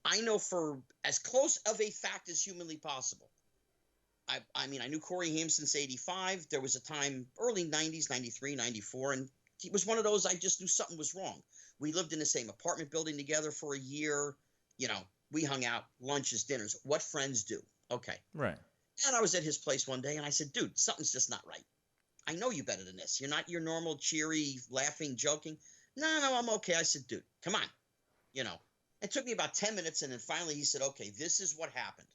I know for as close of a fact as humanly possible. I mean, I knew Corey Haim since 85. There was a time, early 90s, 93, 94, and he was one of those I just knew something was wrong. We lived in the same apartment building together for a year. You know, we hung out, lunches, dinners, what friends do. Okay. Right. And I was at his place one day, and I said, dude, something's just not right. I know you better than this. You're not your normal, cheery, laughing, joking. No, I'm okay. I said, dude, come on. You know, it took me about 10 minutes, and then finally he said, okay, this is what happened.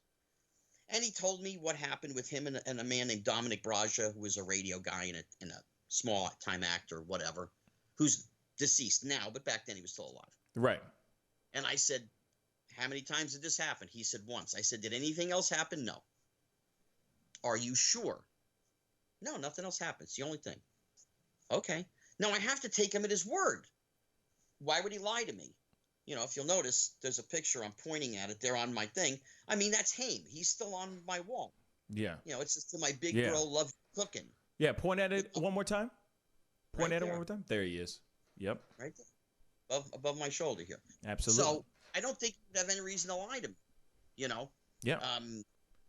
And he told me what happened with him and a man named Dominic Braja, who was a radio guy and a small-time actor, whatever, who's deceased now, but back then he was still alive. Right. And I said, how many times did this happen? He said, once. I said, did anything else happen? No. Are you sure? No, nothing else happened. It's the only thing. Okay. Now I have to take him at his word. Why would he lie to me? You know, if you'll notice, there's a picture. I'm pointing at it there on my thing. I mean, that's Haim. He's still on my wall. Yeah. You know, it's just my big girl loves cooking. Yeah, point at it one more time. Point Right at it there. one more time. There he is. Yep. Right there. Above my shoulder here. Absolutely. So I don't think you'd have any reason to lie to me. You know? Yeah.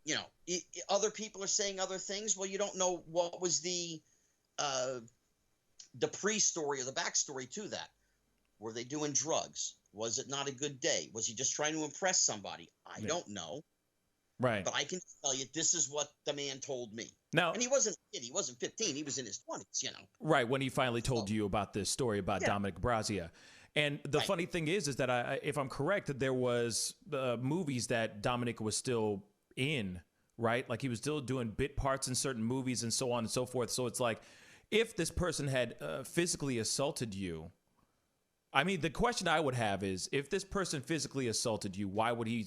You know, other people are saying other things. Well, you don't know what was the pre-story or the backstory to that. Were they doing drugs? Was it not a good day? Was he just trying to impress somebody? I don't know. Right. But I can tell you this is what the man told me. Now, and he wasn't a kid. He wasn't 15. He was in his 20s, you know. Right, when he finally told you about this story about Dominic Brazia. And the funny thing is that if I'm correct, there was movies that Dominic was still in, right? Like he was still doing bit parts in certain movies and so on and so forth. So it's like, if this person had physically assaulted you, I mean, the question I would have is, if this person physically assaulted you, why would he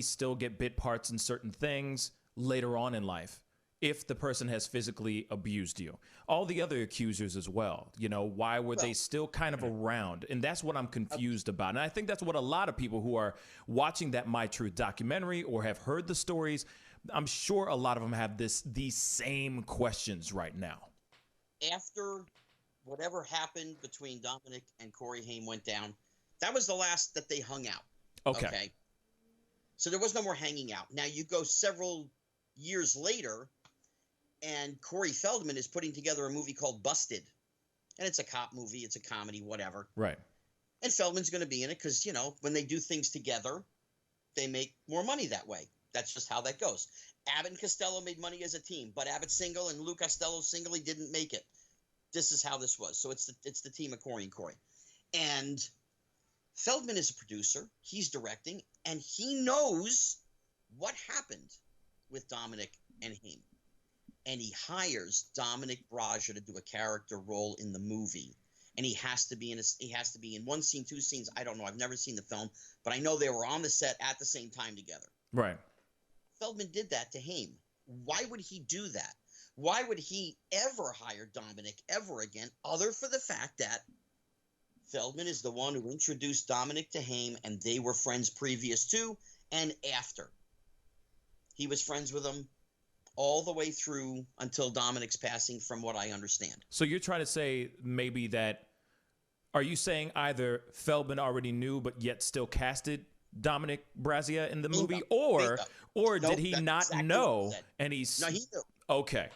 still get bit parts in certain things later on in life? If the person has physically abused you, all the other accusers as well, you know, why were they still kind of around? And that's what I'm confused about. And I think that's what a lot of people who are watching that My Truth documentary or have heard the stories, I'm sure a lot of them have these same questions right now. After whatever happened between Dominic and Corey Haim went down, that was the last that they hung out. Okay. So there was no more hanging out. Now you go several years later, and Corey Feldman is putting together a movie called Busted. And it's a cop movie. It's a comedy, whatever. Right. And Feldman's going to be in it because, you know, when they do things together, they make more money that way. That's just how that goes. Abbott and Costello made money as a team, but Abbott single and Lou Costello single, he didn't make it. This is how this was. So it's the team of Corey and Corey. And Feldman is a producer. He's directing. And he knows what happened with Dominic and Haim. And he hires Dominic Braja to do a character role in the movie. And he has to be in one scene, two scenes. I don't know. I've never seen the film, but I know they were on the set at the same time together. Right. Feldman did that to Haim. Why would he do that? Why would he ever hire Dominic ever again, other for the fact that Feldman is the one who introduced Dominic to Haim, and they were friends previous to and after. He was friends with him all the way through until Dominic's passing, from what I understand. So you're trying to say maybe that, are you saying either Feldman already knew but yet still casted Dominic Brazia in the movie, or did he not know and he's... No, he knew. Okay.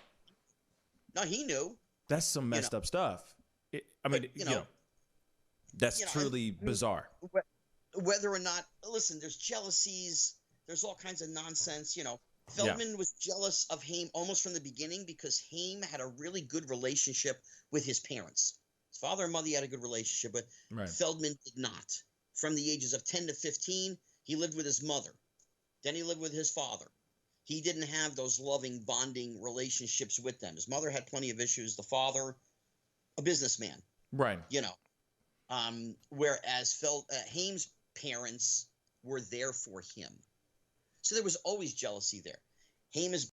No, he knew. That's some messed up stuff. That's truly bizarre. Whether or not, listen, there's jealousies, there's all kinds of nonsense, you know. Feldman was jealous of Haim almost from the beginning because Haim had a really good relationship with his parents. His father and mother had a good relationship, but Feldman did not. From the ages of 10 to 15, he lived with his mother. Then he lived with his father. He didn't have those loving, bonding relationships with them. His mother had plenty of issues. The father, a businessman. Right. You know. Whereas Haim's parents were there for him. So there was always jealousy there. Haim is